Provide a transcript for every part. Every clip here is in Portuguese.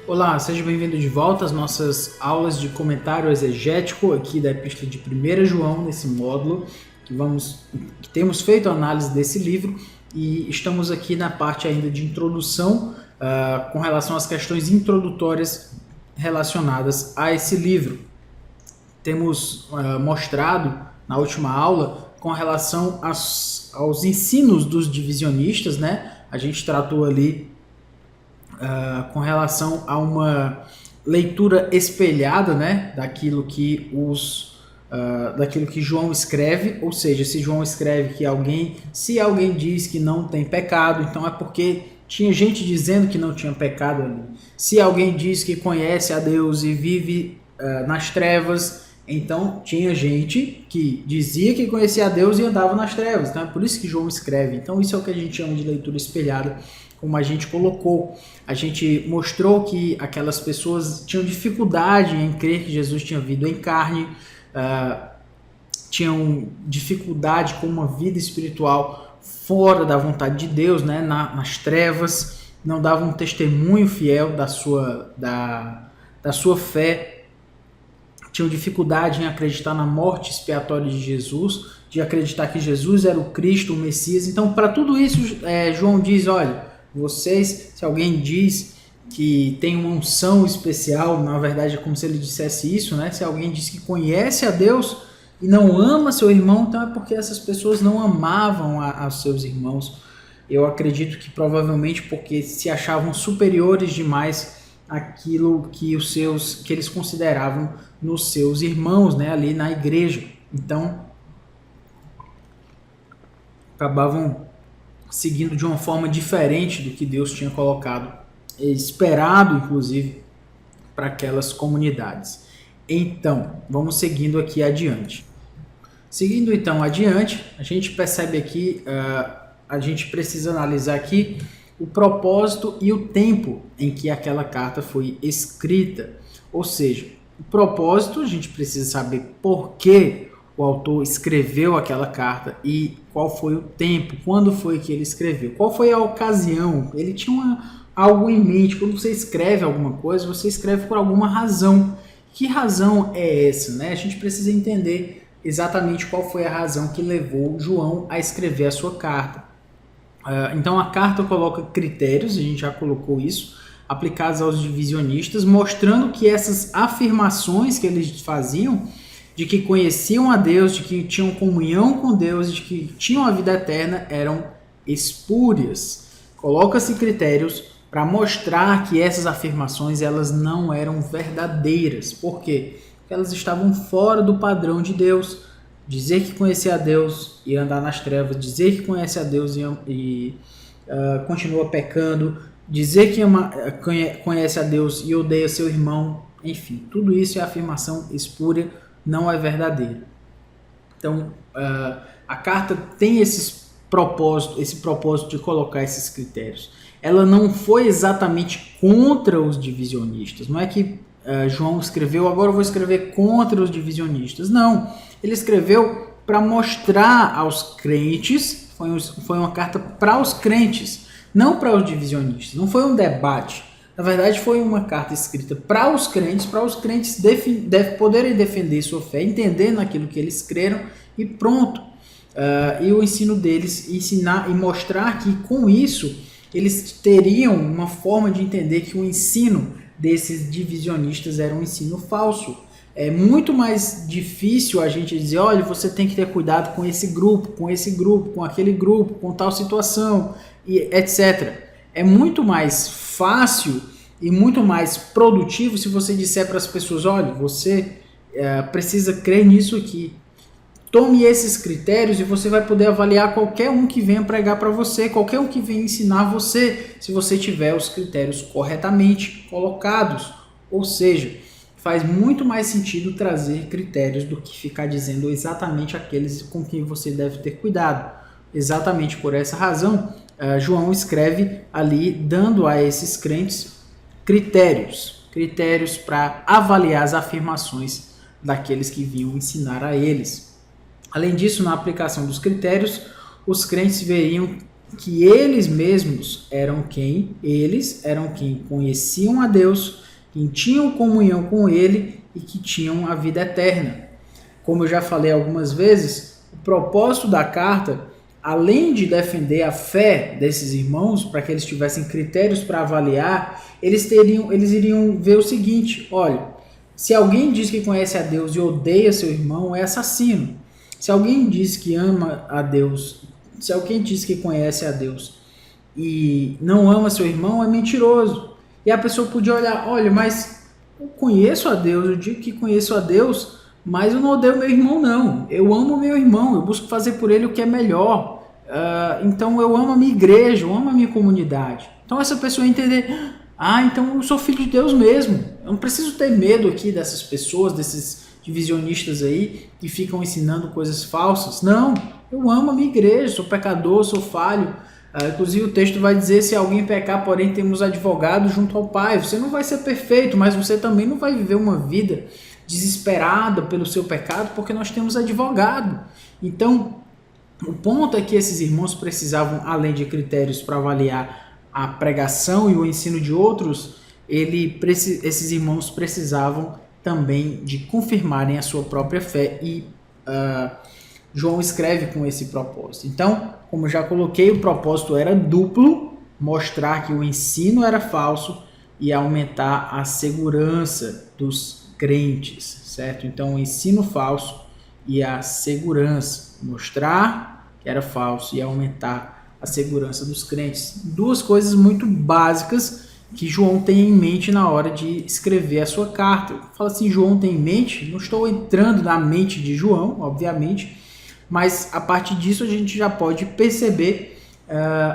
Olá, seja bem-vindo de volta às nossas aulas de comentário exegético aqui da Epístola de 1 João, nesse módulo que temos feito a análise desse livro e estamos aqui na parte ainda de introdução com relação às questões introdutórias relacionadas a esse livro. Temos mostrado na última aula com relação aos ensinos dos divisionistas, né? A gente tratou ali com relação a uma leitura espelhada, né, daquilo que João escreve, ou seja, se João escreve que se alguém diz que não tem pecado, então é porque tinha gente dizendo que não tinha pecado ali. Se alguém diz que conhece a Deus e vive nas trevas, então tinha gente que dizia que conhecia a Deus e andava nas trevas. Então é por isso que João escreve. Então isso é o que a gente chama de leitura espelhada, como a gente colocou. A gente mostrou que aquelas pessoas tinham dificuldade em crer que Jesus tinha vindo em carne, tinham dificuldade com uma vida espiritual fora da vontade de Deus, né, nas trevas, não davam um testemunho fiel da sua fé, tinham dificuldade em acreditar na morte expiatória de Jesus, de acreditar que Jesus era o Cristo, o Messias. Então, para tudo isso, João diz, olha, vocês, se alguém diz que tem uma unção especial, na verdade é como se ele dissesse isso, né? Se alguém diz que conhece a Deus e não ama seu irmão, então é porque essas pessoas não amavam a seus irmãos. Eu acredito que provavelmente porque se achavam superiores demais àquilo que eles consideravam nos seus irmãos, né? Ali na igreja. Então, acabavam seguindo de uma forma diferente do que Deus tinha colocado, esperado inclusive, para aquelas comunidades. Então, vamos seguindo aqui adiante. Seguindo então adiante, a gente percebe aqui, a gente precisa analisar aqui o propósito e o tempo em que aquela carta foi escrita. Ou seja, o propósito, a gente precisa saber por que o autor escreveu aquela carta e qual foi o tempo, quando foi que ele escreveu, qual foi a ocasião. Ele tinha algo em mente. Quando você escreve alguma coisa, você escreve por alguma razão. Que razão é essa, né? A gente precisa entender exatamente qual foi a razão que levou João a escrever a sua carta. Então a carta coloca critérios, a gente já colocou isso, aplicados aos divisionistas, mostrando que essas afirmações que eles faziam de que conheciam a Deus, de que tinham comunhão com Deus, de que tinham a vida eterna, eram espúrias. Coloca-se critérios para mostrar que essas afirmações elas não eram verdadeiras. Por quê? Porque elas estavam fora do padrão de Deus. Dizer que conhecia a Deus e andar nas trevas, dizer que conhece a Deus e continua pecando, dizer que conhece a Deus e odeia seu irmão, enfim, tudo isso é afirmação espúria, não é verdadeira. Então, a carta tem esse propósito de colocar esses critérios. Ela não foi exatamente contra os divisionistas. Não é que João escreveu, agora eu vou escrever contra os divisionistas. Não, ele escreveu para mostrar aos crentes, foi uma carta para os crentes, não para os divisionistas. Não foi um debate. Na verdade, foi uma carta escrita para os crentes poderem defender sua fé, entender naquilo que eles creram e pronto. E o ensino deles, ensinar e mostrar que com isso eles teriam uma forma de entender que o ensino desses divisionistas era um ensino falso. É muito mais difícil a gente dizer, olha, você tem que ter cuidado com esse grupo, com aquele grupo, com tal situação, e etc. É muito mais fácil e muito mais produtivo se você disser para as pessoas, olha, você precisa crer nisso aqui. Tome esses critérios e você vai poder avaliar qualquer um que venha pregar para você, qualquer um que venha ensinar você, se você tiver os critérios corretamente colocados. Ou seja, faz muito mais sentido trazer critérios do que ficar dizendo exatamente aqueles com quem você deve ter cuidado. Exatamente por essa razão, João escreve ali dando a esses crentes critérios para avaliar as afirmações daqueles que vinham ensinar a eles. Além disso, na aplicação dos critérios, os crentes veriam que eles mesmos eram quem? Eles eram quem conheciam a Deus, quem tinham comunhão com Ele e que tinham a vida eterna. Como eu já falei algumas vezes, o propósito da carta, além de defender a fé desses irmãos, para que eles tivessem critérios para avaliar, eles iriam ver o seguinte: olha, se alguém diz que conhece a Deus e odeia seu irmão, é assassino. Se alguém diz que ama a Deus, se alguém diz que conhece a Deus e não ama seu irmão, é mentiroso. E a pessoa podia olhar: olha, mas eu conheço a Deus, eu digo que conheço a Deus, mas eu não odeio meu irmão, não. Eu amo meu irmão, eu busco fazer por ele o que é melhor. Então eu amo a minha igreja, eu amo a minha comunidade. Então essa pessoa ia entender: então eu sou filho de Deus mesmo. Eu não preciso ter medo aqui dessas pessoas, desses divisionistas aí que ficam ensinando coisas falsas. Não, eu amo a minha igreja, sou pecador, sou falho. Inclusive o texto vai dizer: se alguém pecar, porém temos advogado junto ao Pai. Você não vai ser perfeito, mas você também não vai viver uma vida desesperada pelo seu pecado, porque nós temos advogado. Então, o ponto é que esses irmãos precisavam, além de critérios para avaliar a pregação e o ensino de outros, esses irmãos precisavam também de confirmarem a sua própria fé, e João escreve com esse propósito. Então, como já coloquei, o propósito era duplo: mostrar que o ensino era falso e aumentar a segurança dos crentes, certo? Então, o ensino falso e a segurança, mostrar que era falso e aumentar a segurança dos crentes. Duas coisas muito básicas que João tem em mente na hora de escrever a sua carta. Fala assim: João tem em mente, não estou entrando na mente de João, obviamente, mas a partir disso a gente já pode perceber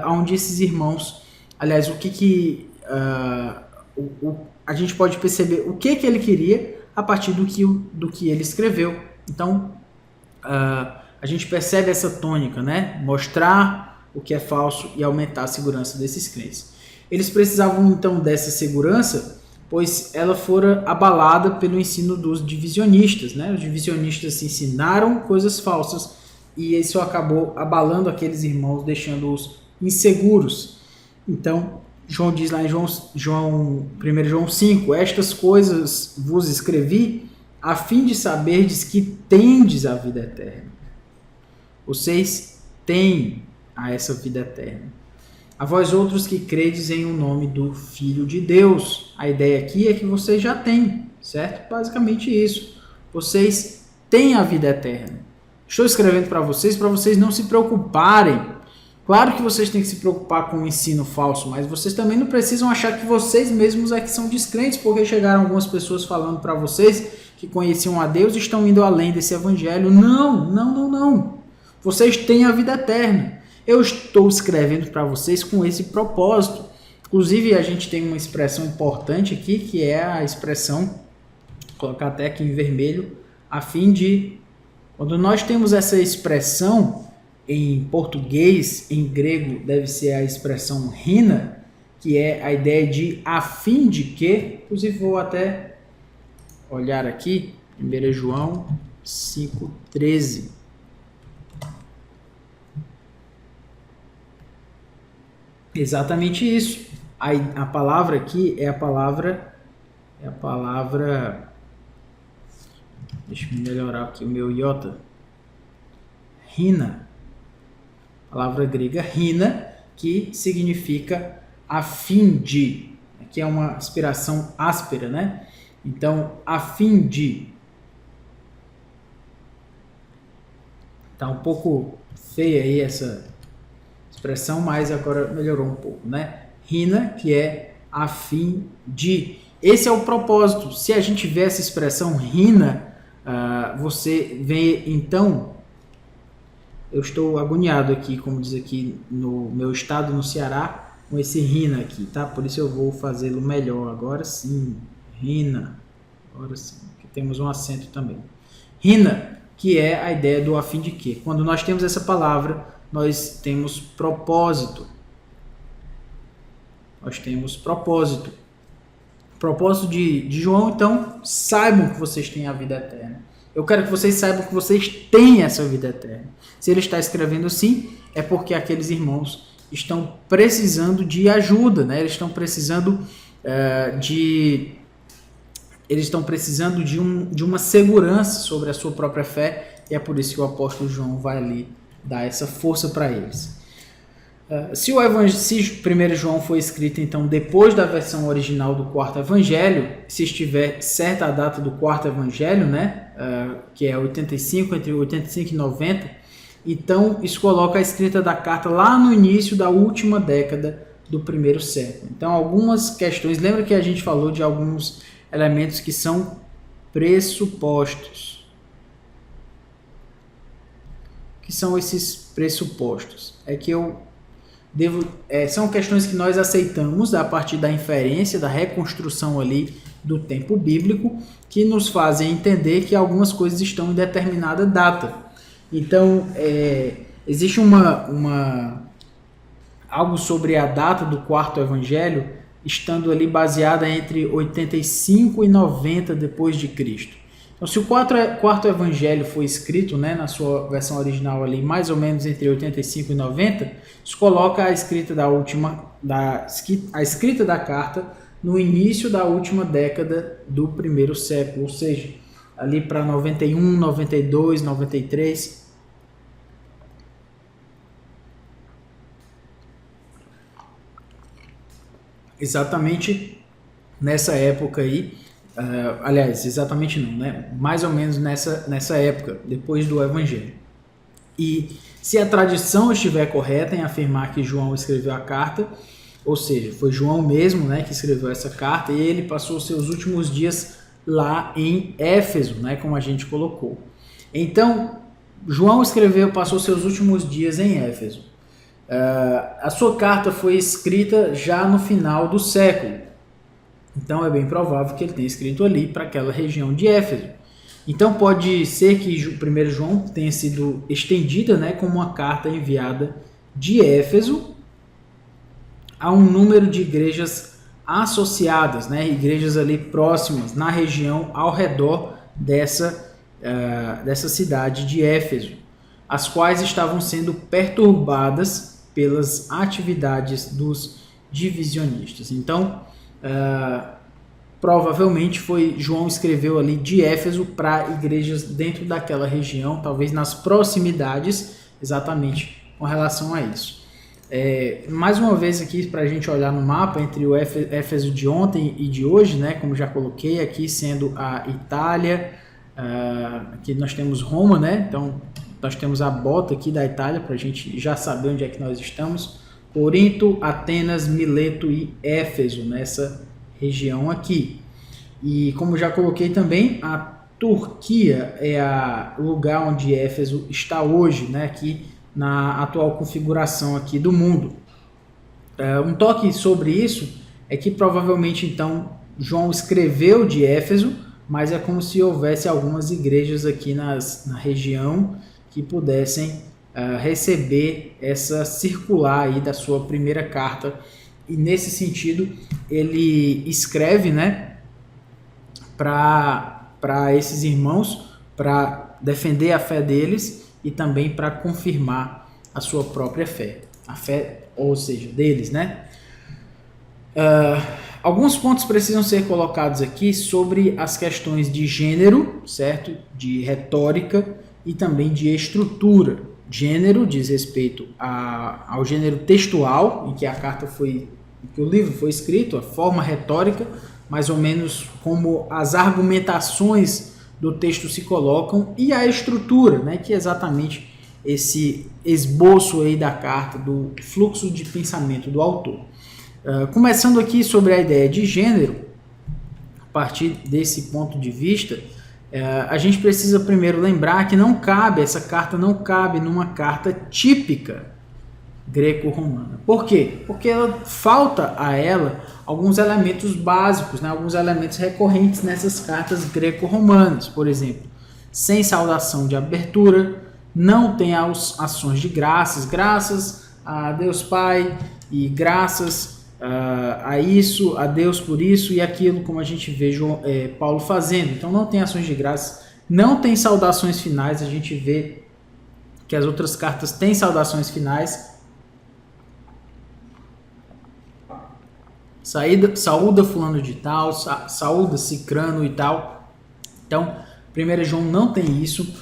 onde esses irmãos, aliás, a gente pode perceber o que ele queria a partir do que ele escreveu. Então, a gente percebe essa tônica, né? Mostrar o que é falso e aumentar a segurança desses crentes. Eles precisavam então dessa segurança, pois ela fora abalada pelo ensino dos divisionistas, né? Os divisionistas ensinaram coisas falsas e isso acabou abalando aqueles irmãos, deixando-os inseguros. Então, João diz lá em 1 João 5: estas coisas vos escrevi a fim de saberdes que tendes a vida eterna. Vocês têm essa vida eterna. A vós outros que credes em o nome do Filho de Deus. A ideia aqui é que vocês já têm, certo? Basicamente isso. Vocês têm a vida eterna. Estou escrevendo para vocês não se preocuparem. Claro que vocês têm que se preocupar com o ensino falso, mas vocês também não precisam achar que vocês mesmos é que são descrentes, porque chegaram algumas pessoas falando para vocês que conheciam a Deus e estão indo além desse evangelho. Não. Vocês têm a vida eterna. Eu estou escrevendo para vocês com esse propósito. Inclusive, a gente tem uma expressão importante aqui, que é a expressão, vou colocar até aqui em vermelho, a fim de... Quando nós temos essa expressão em português, em grego deve ser a expressão rina, que é a ideia de a fim de que, inclusive vou até olhar aqui, 1 João 5,13. Exatamente isso. A palavra aqui é a palavra, deixa eu melhorar aqui o meu iota, rina, palavra grega rina, que significa a fim de, que é uma aspiração áspera, né? Então, a fim de, tá um pouco feia aí essa expressão, mas agora melhorou um pouco, né? Rina, que é a fim de. Esse é o propósito. Se a gente vê essa expressão rina, você vê, então, eu estou agoniado aqui, como diz aqui no meu estado, no Ceará, com esse rina aqui, tá? Por isso eu vou fazê-lo melhor. Agora sim, rina. Agora sim, aqui temos um acento também. Rina, que é a ideia do a fim de quê? Quando nós temos essa palavra, nós temos propósito. Nós temos propósito. Propósito de João, então, saibam que vocês têm a vida eterna. Eu quero que vocês saibam que vocês têm essa vida eterna. Se ele está escrevendo assim, é porque aqueles irmãos estão precisando de ajuda, né? Eles estão precisando de uma segurança sobre a sua própria fé, e é por isso que o apóstolo João vai ali dar essa força para eles. Se 1 João foi escrito então depois da versão original do quarto evangelho, se estiver certa a data do quarto evangelho, né, que é 85, entre 85 e 90, então isso coloca a escrita da carta lá no início da última década do primeiro século. Então algumas questões, lembra que a gente falou de alguns elementos que são pressupostos. O que são esses pressupostos? São questões que nós aceitamos a partir da inferência, da reconstrução ali do tempo bíblico, que nos fazem entender que algumas coisas estão em determinada data. Então, existe algo sobre a data do quarto evangelho, estando ali baseada entre 85 e 90 depois de Cristo. Então, se o quarto evangelho foi escrito, né, na sua versão original ali, mais ou menos entre 85 e 90, isso coloca a escrita da carta no início da última década do primeiro século, ou seja, ali para 91, 92, 93. Exatamente nessa época aí, aliás, exatamente não, né? Mais ou menos nessa época, depois do Evangelho. E se a tradição estiver correta em afirmar que João escreveu a carta, ou seja, foi João mesmo, né, que escreveu essa carta, e ele passou os seus últimos dias lá em Éfeso, né, como a gente colocou. Então, João passou seus últimos dias em Éfeso. A sua carta foi escrita já no final do século. Então é bem provável que ele tenha escrito ali para aquela região de Éfeso. Então pode ser que o 1 João tenha sido estendida, né, como uma carta enviada de Éfeso a um número de igrejas associadas, né, igrejas ali próximas na região ao redor dessa cidade de Éfeso, as quais estavam sendo perturbadas pelas atividades dos divisionistas. Então, provavelmente João escreveu ali de Éfeso para igrejas dentro daquela região, talvez nas proximidades, exatamente com relação a isso. Mais uma vez aqui para a gente olhar no mapa entre o Éfeso de ontem e de hoje, né, como já coloquei aqui, sendo a Itália, aqui nós temos Roma, né, então nós temos a bota aqui da Itália para a gente já saber onde é que nós estamos. Corinto, Atenas, Mileto e Éfeso, nessa região aqui. E como já coloquei também, a Turquia é o lugar onde Éfeso está hoje, né, aqui na atual configuração aqui do mundo. Um toque sobre isso é que provavelmente então João escreveu de Éfeso, mas é como se houvesse algumas igrejas aqui na região que pudessem receber essa circular aí da sua primeira carta, e nesse sentido ele escreve, né, para esses irmãos, para defender a fé deles e também para confirmar a sua própria fé, a fé, ou seja, deles, né? Alguns pontos precisam ser colocados aqui sobre as questões de gênero, certo? De retórica e também de estrutura. Gênero diz respeito ao gênero textual, em que que o livro foi escrito, a forma retórica, mais ou menos como as argumentações do texto se colocam, e a estrutura, né, que é exatamente esse esboço aí da carta, do fluxo de pensamento do autor. Começando aqui sobre a ideia de gênero, a partir desse ponto de vista, a gente precisa primeiro lembrar que essa carta não cabe numa carta típica greco-romana. Por quê? Porque falta a ela alguns elementos básicos, né? Alguns elementos recorrentes nessas cartas greco-romanas. Por exemplo, sem saudação de abertura, não tem ações de graças a Deus Pai, e graças a isso, a Deus por isso e aquilo, como a gente vê Paulo fazendo. Então não tem ações de graças, não tem saudações finais. A gente vê que as outras cartas têm saudações finais, saúda fulano de tal, saúda cicrano e tal. Então, 1 João não tem isso.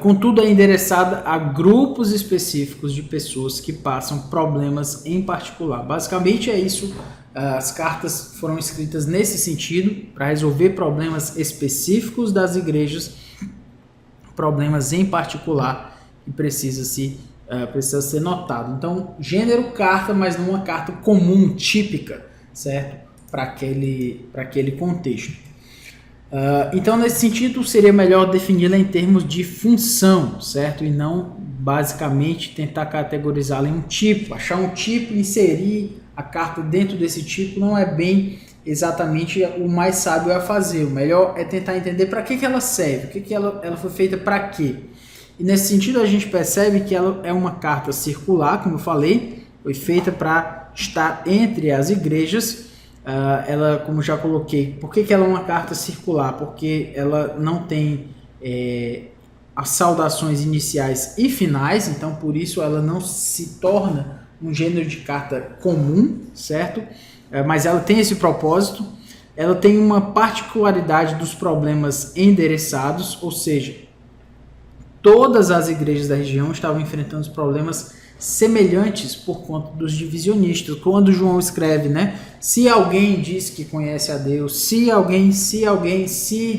Contudo, é endereçada a grupos específicos de pessoas que passam problemas em particular. Basicamente é isso. As cartas foram escritas nesse sentido, para resolver problemas específicos das igrejas, problemas em particular que precisa ser notado. Então, gênero carta, mas não uma carta comum, típica, certo? Para aquele contexto. Então, nesse sentido, seria melhor defini-la em termos de função, certo? E não, basicamente, tentar categorizá-la em um tipo. Achar um tipo e inserir a carta dentro desse tipo não é bem exatamente o mais sábio a fazer. O melhor é tentar entender para que ela serve, ela foi feita para quê. E nesse sentido, a gente percebe que ela é uma carta circular, como eu falei, foi feita para estar entre as igrejas. Ela, como já coloquei, por que ela é uma carta circular? Porque ela não tem as saudações iniciais e finais, então por isso ela não se torna um gênero de carta comum, certo? Mas ela tem esse propósito. Ela tem uma particularidade dos problemas endereçados, ou seja, todas as igrejas da região estavam enfrentando problemas semelhantes por conta dos divisionistas. Quando João escreve, né? Se alguém diz que conhece a Deus, se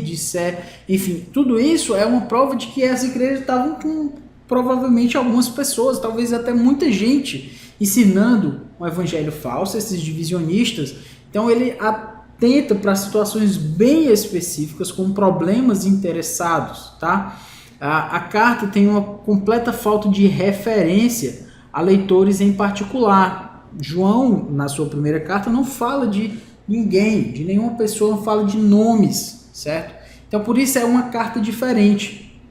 disser, enfim, tudo isso é uma prova de que as igrejas estavam com provavelmente algumas pessoas, talvez até muita gente, ensinando um evangelho falso, esses divisionistas. Então ele atenta para situações bem específicas com problemas interessados, tá? A carta tem uma completa falta de referência a leitores em particular. João, na sua primeira carta, não fala de ninguém, de nenhuma pessoa, não fala de nomes, certo? Então, por isso é uma carta diferente.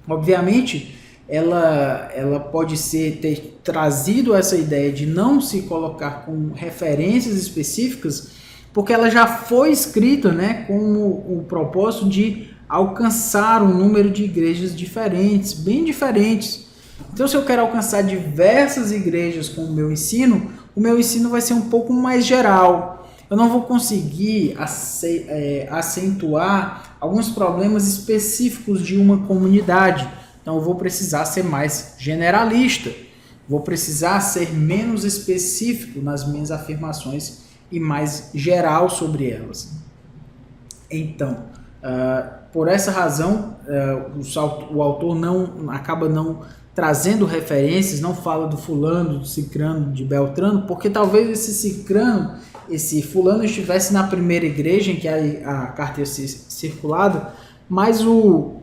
Obviamente, ela pode ter trazido essa ideia de não se colocar com referências específicas, porque ela já foi escrita, né, com o propósito de alcançar um número de igrejas diferentes, bem diferentes. Então, se eu quero alcançar diversas igrejas com o meu ensino vai ser um pouco mais geral. Eu não vou conseguir acentuar alguns problemas específicos de uma comunidade. Então, eu vou precisar ser mais generalista. Vou precisar ser menos específico nas minhas afirmações e mais geral sobre elas. Então, por essa razão, o autor acaba não trazendo referências, não fala do fulano, do cicrano, de beltrano, porque talvez esse fulano estivesse na primeira igreja em que a carta ia ser circulada, mas o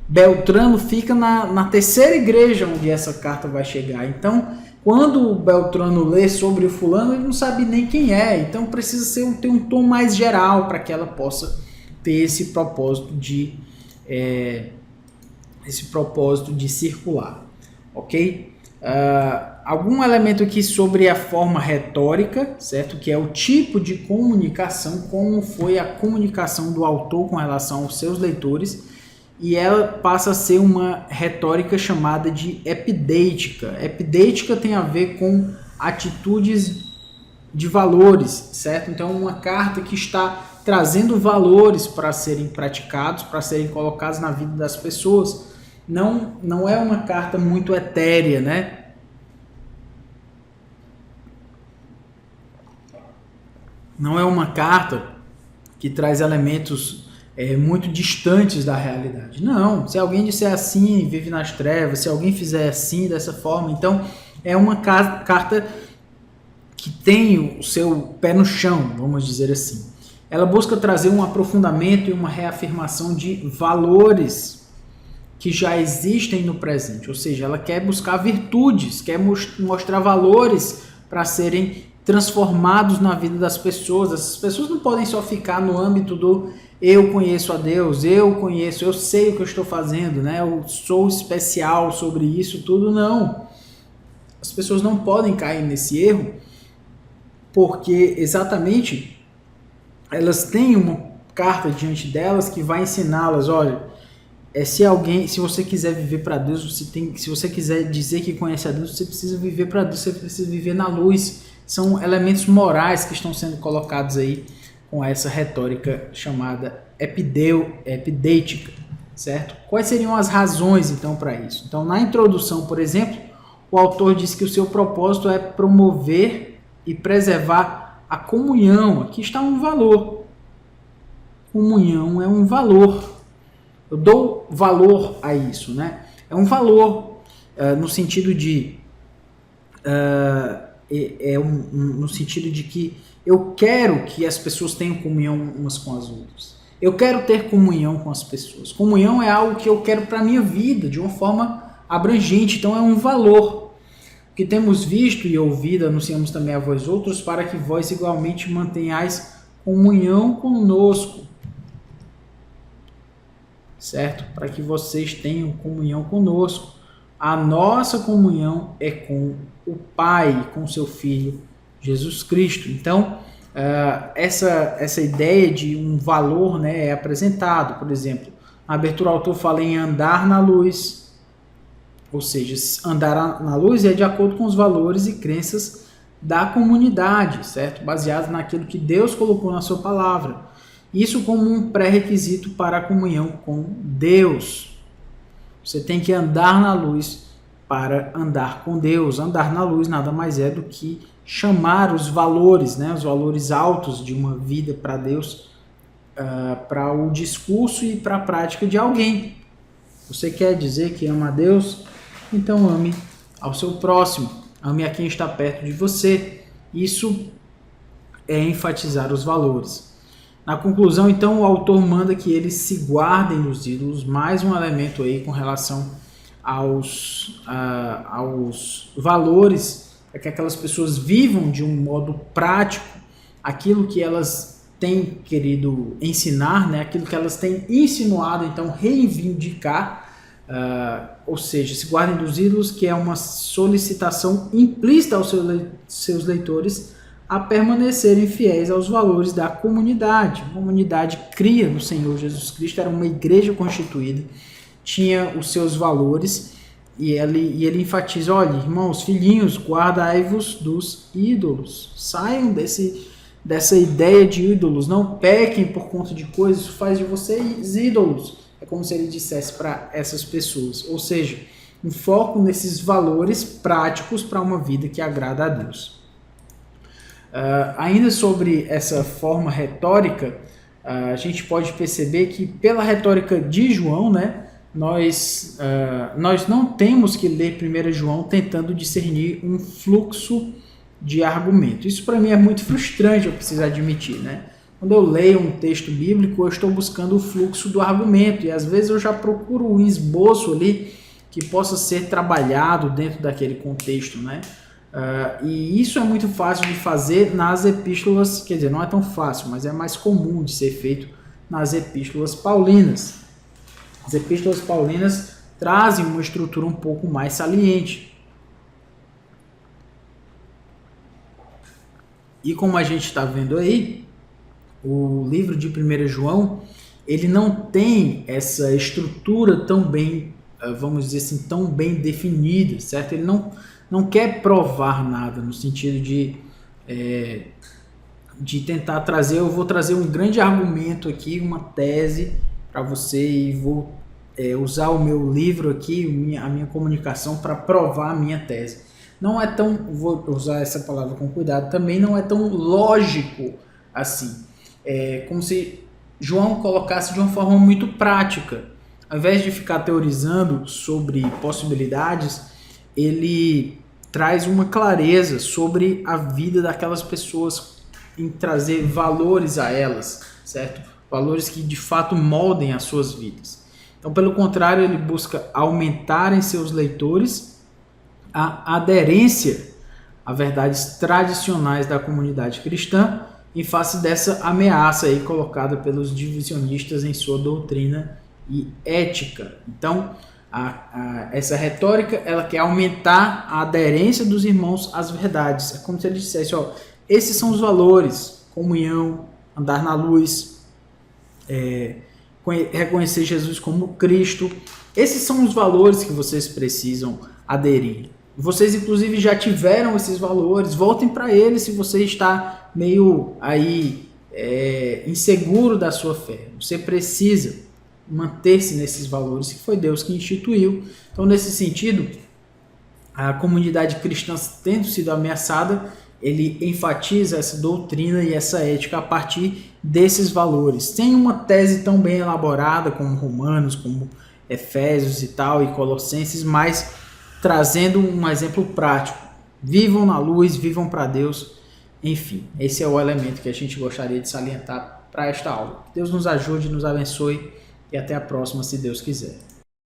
beltrano fica na terceira igreja onde essa carta vai chegar. Então, quando o beltrano lê sobre o fulano, ele não sabe nem quem é. Então, precisa ter um tom mais geral para que ela possa ter esse propósito de circular, ok? Algum elemento aqui sobre a forma retórica, certo? Que é o tipo de comunicação, como foi a comunicação do autor com relação aos seus leitores, e ela passa a ser uma retórica chamada de epidêtica. Epidêtica tem a ver com atitudes de valores, certo? Então, uma carta que está trazendo valores para serem praticados, para serem colocados na vida das pessoas. Não é uma carta muito etérea, né? Não é uma carta que traz elementos muito distantes da realidade. Não, se alguém disser assim, vive nas trevas, se alguém fizer assim, dessa forma, então é uma carta que tem o seu pé no chão, vamos dizer assim. Ela busca trazer um aprofundamento e uma reafirmação de valores que já existem no presente, ou seja, ela quer buscar virtudes, quer mostrar valores para serem transformados na vida das pessoas. Essas pessoas não podem só ficar no âmbito do eu conheço a Deus, eu sei o que eu estou fazendo, né? Eu sou especial sobre isso tudo, não. As pessoas não podem cair nesse erro, porque exatamente elas têm uma carta diante delas que vai ensiná-las, olha, se você quiser viver para Deus, se você quiser dizer que conhece a Deus, você precisa viver para Deus, você precisa viver na luz, São elementos morais que estão sendo colocados aí com essa retórica chamada epidêtica, certo? Quais seriam as razões, então, para isso? Então, na introdução, por exemplo, o autor diz que o seu propósito é promover e preservar a comunhão. Aqui está um valor. Comunhão é um valor. Eu dou valor a isso, né? É um valor no sentido de no sentido de que eu quero que as pessoas tenham comunhão umas com as outras. Eu quero ter comunhão com as pessoas. Comunhão é algo que eu quero para a minha vida, de uma forma abrangente. Então é um valor. O que temos visto e ouvido, anunciamos também a vós outros, para que vós igualmente mantenhais comunhão conosco. Certo? Para que vocês tenham comunhão conosco. A nossa comunhão é com o Pai, com seu Filho, Jesus Cristo. Então, essa ideia de um valor, né, é apresentado. Por exemplo, na abertura o autor fala em andar na luz, ou seja, andar na luz é de acordo com os valores e crenças da comunidade, certo? Baseado naquilo que Deus colocou na sua palavra. Isso como um pré-requisito para a comunhão com Deus. Você tem que andar na luz para andar com Deus. Andar na luz nada mais é do que chamar os valores, né, os valores altos de uma vida para Deus, para o discurso e para a prática de alguém. Você quer dizer que ama a Deus? Então ame ao seu próximo. Ame a quem está perto de você. Isso é enfatizar os valores. Na conclusão, então, o autor manda que eles se guardem dos ídolos, mais um elemento aí com relação aos valores, para que aquelas pessoas vivam de um modo prático aquilo que elas têm querido ensinar, né? Aquilo que elas têm insinuado, então, reivindicar, ou seja, se guardem dos ídolos, que é uma solicitação implícita aos seus leitores a permanecerem fiéis aos valores da comunidade. A comunidade cria no Senhor Jesus Cristo, era uma igreja constituída, tinha os seus valores, e ele enfatiza, olha, irmãos, filhinhos, guardai-vos dos ídolos, saiam dessa ideia de ídolos, não pequem por conta de coisas, isso faz de vocês ídolos. É como se ele dissesse para essas pessoas, ou seja, um foco nesses valores práticos para uma vida que agrada a Deus. Ainda sobre essa forma retórica, a gente pode perceber que pela retórica de João, né, nós não temos que ler 1 João tentando discernir um fluxo de argumento. Isso para mim é muito frustrante, eu preciso admitir, né? Quando eu leio um texto bíblico, eu estou buscando o fluxo do argumento e às vezes eu já procuro um esboço ali que possa ser trabalhado dentro daquele contexto, né? E isso é muito fácil de fazer nas epístolas, quer dizer, não é tão fácil, mas é mais comum de ser feito nas epístolas paulinas. As epístolas paulinas trazem uma estrutura um pouco mais saliente. E como a gente está vendo aí, o livro de 1 João, ele não tem essa estrutura tão bem, vamos dizer assim, tão bem definida, certo? Ele não quer provar nada no sentido de tentar trazer, eu vou trazer um grande argumento aqui, uma tese para você e vou usar o meu livro aqui, a minha comunicação para provar a minha tese. Não é tão, vou usar essa palavra com cuidado, também não é tão lógico assim. É como se João colocasse de uma forma muito prática. Ao invés de ficar teorizando sobre possibilidades, ele traz uma clareza sobre a vida daquelas pessoas, em trazer valores a elas, certo? Valores que de fato moldem as suas vidas. Então, pelo contrário, ele busca aumentar em seus leitores a aderência a verdades tradicionais da comunidade cristã em face dessa ameaça aí colocada pelos divisionistas em sua doutrina e ética. Então, essa retórica, ela quer aumentar a aderência dos irmãos às verdades. É como se ele dissesse, ó, esses são os valores: comunhão, andar na luz, reconhecer Jesus como Cristo. Esses são os valores que vocês precisam aderir. Vocês, inclusive, já tiveram esses valores, voltem para eles se você está meio aí inseguro da sua fé. Você precisa manter-se nesses valores, que foi Deus que instituiu. Então, nesse sentido, a comunidade cristã tendo sido ameaçada, ele enfatiza essa doutrina e essa ética a partir desses valores. Tem uma tese tão bem elaborada como Romanos, como Efésios e tal, e Colossenses, mas trazendo um exemplo prático. Vivam na luz, vivam para Deus. Enfim, esse é o elemento que a gente gostaria de salientar para esta aula. Que Deus nos ajude, nos abençoe e até a próxima, se Deus quiser.